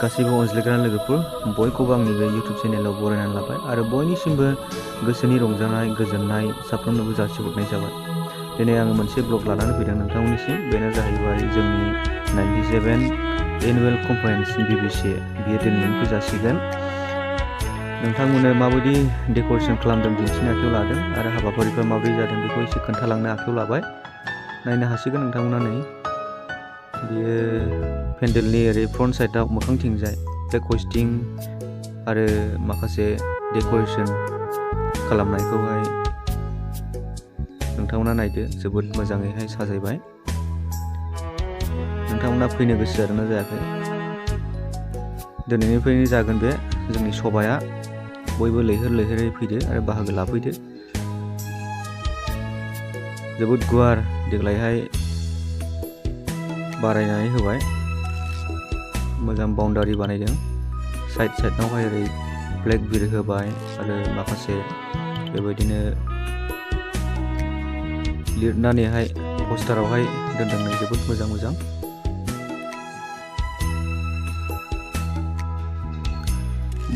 गासैबो अनज्लायग्रा लोगोफोर बयखौबो आंनि बे YouTube चेनेलाव बरायनानै लाबाय आरो बयनिसिमबो गोसोनि रंजानाय गोजोननाय साफ्रोमनोबो जासिहरनाय जाबाय। दिनै आङो मोनसे ब्लग लानानै फैदों नोंथांमोननिसिम। बेनो जाहैबाय जोंनि 97 एनुवेल कनफारेन्स BBC बियो दिनैनिफ्राय जासिगोन। नोंथांमोननो माबायदि डेक'रेसन खालामदों दिन्थिनो आखायाव लादों आरो हाबाफारिफ्रा माबोरै जादों बेखौ एसे खोन्थालांनो आखायाव लाबाय। नायनो हासिगोन नोंथांमोना नै बियो पेन्डेलनि ओरै फ्रन्ट साइडआव मोखांथिंजाय फ्लेग हस्टिं आरो माखासे डेक'रेसन खालामनायखौहाय नोंथांमोना नायदो, जोबोद मोजाङैहाय साजायबाय। नोंथांमोना फैनो गोसो जादोंना जायाखै? दिनैनिफ्रायनो जागोन बे जोंनि सभाया। बयबो लैहोर लैहोरै फैदो आरो बाहागो लाफैदो। जोबोद गुवार देग्लायहाय बारायनानै होबाय, मोजां बाउन्डारि बानायदों। साइड साइडनावहाय ओरै फ्लेग बिरहोबाय आरो माखासे बेबायदिनो लिरनानैहाय पस्टारावहाय दोनदों। जोबोद मोजां मोजां।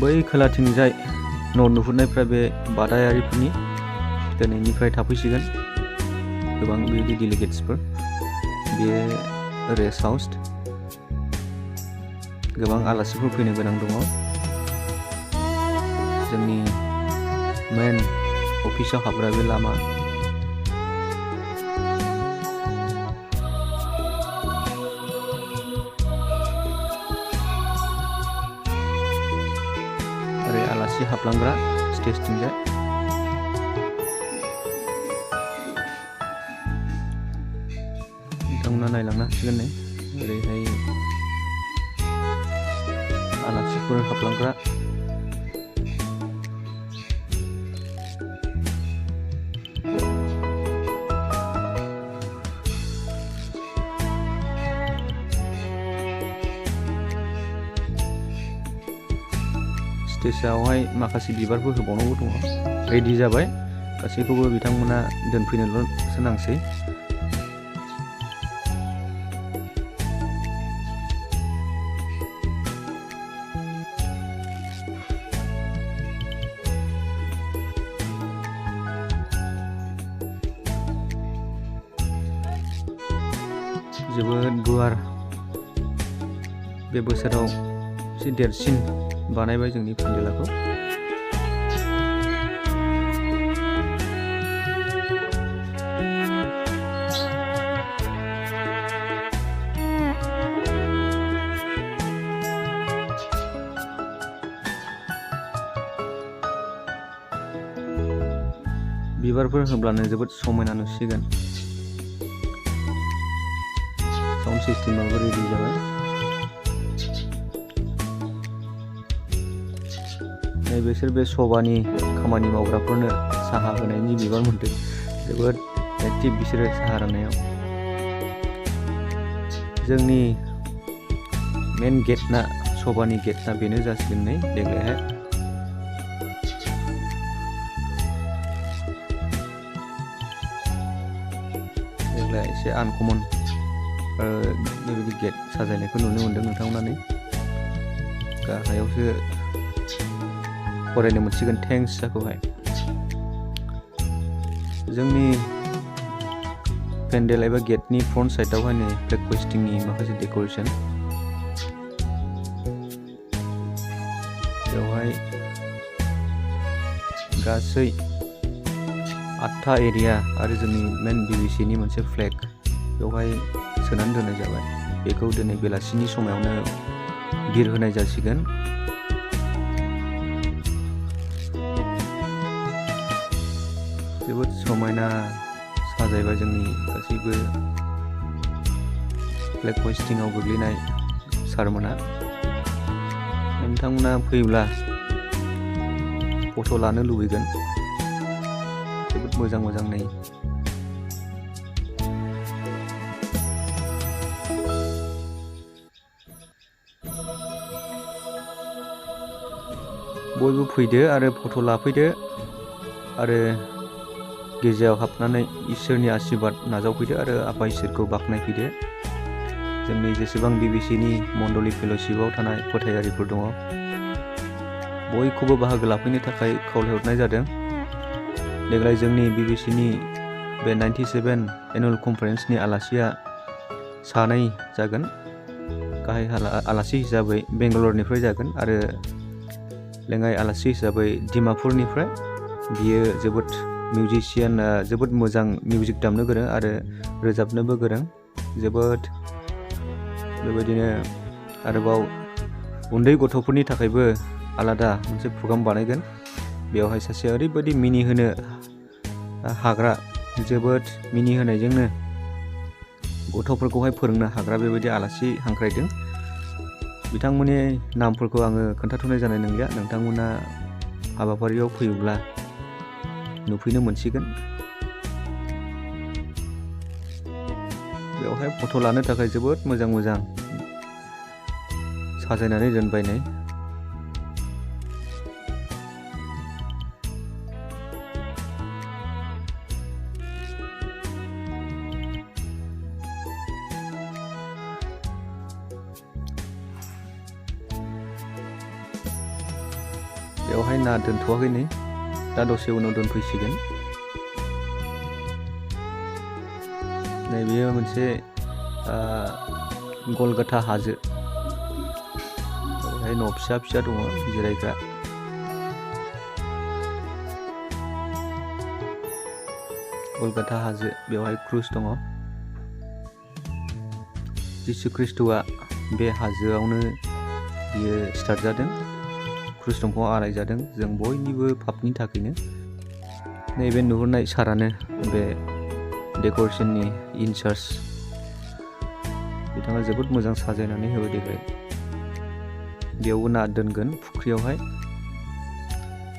बै खोलाथिंजाय न' नुहुरनायफ्रा बे बादायारिफोरनि दिनैनिफ्राय थाफैसिगोन गोबां बेबायदि डेलिगेट्सफोर। बेयो रेस्ट हाउस, गोबां आलासिफोर फैनो गोनां दङ। जोंनि मेन अफिसाव हाबग्रा बे लामा। ओरै आलासि हाबलांग्रा स्टेजथिंजाय। नोंथांमोना नायलांनो हासिगोन नै ओरैहाय आलासिफोर हाबलांग्रा। स्टेजआवहाय माखासे बिबारफोर होबावनांगौ दङ। रेडि जाबाय, गासैखौबो बिथांमोना दोनफैनोल'सो नांसै। जोबोद गुवार, बे बोसोराव एसे देरसिन बानायबाय जोंनि पेन्डेलाखौ। बिबारफोर होब्लानो जोबोद समायना नुसिगोन। साउन्ड सिस्टेमाबो रेडि जाबाय। बिसोर बे सभानि खामानि मावग्राफोरनो साहा होनायनि बिबान मोनदों। जोबोद एक्टिभ बिसोरो साहा राननायाव। जोंनि मेन गेटना, सभानि गेटना बेनो जासिगोन नै देग्लायहाय। देग्लाय एसे आनकमन बेबायदि गेट साजायनायखौ नुनो मोन्दों नोंथांमोना नै। गाहायावसो फरायनो मोनसिगोन थेंक्स जाखौहाय। जोंनि पेन्डेल एबा गेटनि फ्रन्ट साइडआवहाय नै फ्लेग हस्टिंनि माखासे डेक'रेसन। बेवहाय गासै 8था एरिया आरो जोंनि मेन BBCनि मोनसे फ्लेग बेवहाय सोनानै दोननाय जाबाय। बेखौ दिनै बेलासिनि समायावनो बिरहोनाय जासिगोन। जोबोद समायना साजायबाय जोंनि गासैबो फ्लेग हस्टिंआव गोग्लैनाय सारमोना। नोंथांमोना फैब्ला फट' लानो लुबैगोन। जोबोद मोजां मोजां नै। बयबो फैदो आरो फट' लाफैदो आरो गेजेराव हाबनानै इसोरनि आशीर्बाद नाजावफैदो आरो आफा इसोरखौ बाख्नायफैदो। जोंनि जेसेबां बिबिसिनि मण्डली फेल'शिपआव थानाय फोथायारिफोर दङ बयखौबो बाहागो लाफैनो थाखाय खावलायहरनाय जादों। देग्लाय जोंनि बिबिसिनि बे 97 एनुअल कनफारेन्सनि आलासिया सानै जागोन। गाहाय आलासि हिसाबै बेंगालरनिफ्राय जागोन आरो लेङाइ आलासि हिसाबै डिमापुरनिफ्राय। बियो जोबोद मिउजिशियान, जोबोद मोजां मिउजिक दामनो गोरों आरो रोजाबनोबो गोरों। जोबोद बेबायदिनो आरोबाव उन्दै गथ'फोरनि थाखायबो आलादा मोनसे प्रग्राम बानायगोन। बेवहाय सासे ओरैबायदि मिनिहोनो हाग्रा, जोबोद मिनिहोनायजोंनो गथ'फोरखौहाय फोरोंनो हाग्रा बेबायदि आलासि हांख्रायदों। बिथांमोननि नामफोरखौ आङो खोन्थाथ'नाय जानाय नंलिया। नोंथांमोना हाबाफारियाव फैयोब्ला नुफैनो मोनसिगोन। बेवहाय फट' लानो थाखाय जोबोद मोजां मोजां साजायनानै दोनबायनाय। बेवहाय ना दोनथ'वाखै नै, दा दसे उनाव दोनफैसिगोन। नैबेयो मोनसे गलगाथा हाजो। बेवहाय न' फिसा फिसा दङ जिरायग्रा। गलगाथा हाजो, बेवहाय क्रुज दङ। जिसु ख्रिस्ट'आ बे हाजोआवनो बियो स्टार्ट जादों। क्रुज दंफाङाव आलाय जादों जों बयनिबो पापनि थाखायनो। नैबे नुहुरनाय सारानो बे डेक'रेसननि इनचार्ज। बिथाङा जोबोद मोजां साजायनानै होबाय देग्लाय। बेयावबो ना दोनगोन फुख्रियावहाय।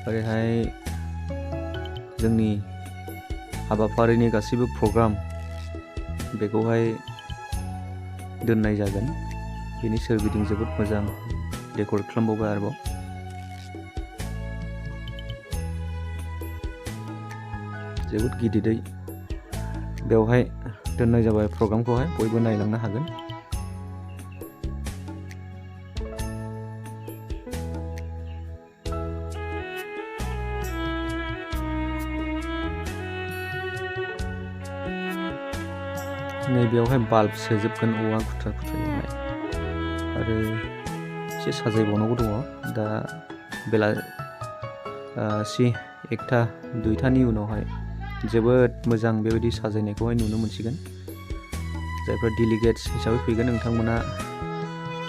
ओरैहाय जोंनि हाबाफारिनि गासैबो प्रग्राम बेखौहाय दोननाय जागोन। बेनि सोरगिदिं जोबोद मोजां डेक'रेट खालामबावबाय आरोबाव। जोबोद गिदिरै बेवहाय दोननाय जाबाय प्रग्रामखौहाय, बयबो नायलांनो हागोन। नैबेयावहाय बाल्ब सोजोबगोन औवा खुथ्रा खुथ्रायावहाय आरो एसे साजायबावनांगौ दङ। दा बेलासि 1-2टानि उनावहाय जोबोद मोजां बेबायदि साजायनायखौहाय नुनो मोनसिगोन। जायफ्रा डेलिगेट्स हिसाबै फैगोन नोंथांमोना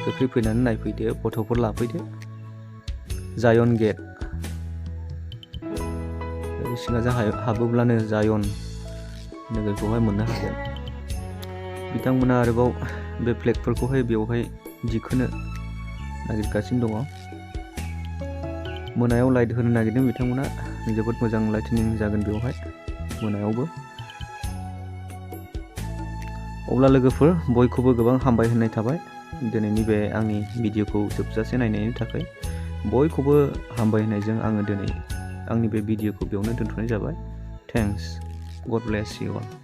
गोख्रै फैनानै नायफैदो, फट'फोर लाफैदो। जायन गेट, सिङाजों हाबोब्लानो जायन नोगोरखौहाय मोननो हागोन। बिथांमोना आरोबाव बे फ्लेगफोरखौहाय बेवहाय दिखोनो नागिरगासिनो दङ। मोनायाव लाइट होनो नागिरदों बिथांमोना। जोबोद मोजां लाइटिनिं जागोन बेवहाय मोनायावबो। अब्ला लोगोफोर बयखौबो गोबां हामबाय होननाय थाबाय। दिनैनि बे आंनि भिडिअखौ जोबजासे नायनायनि थाखाय बयखौबो हामबाय होननायजों आङो दिनै आंनि बे भिडिअखौ बेयावनो दोनथ'नाय जाबाय। थेंक्स, गड ब्लेस इउ अल।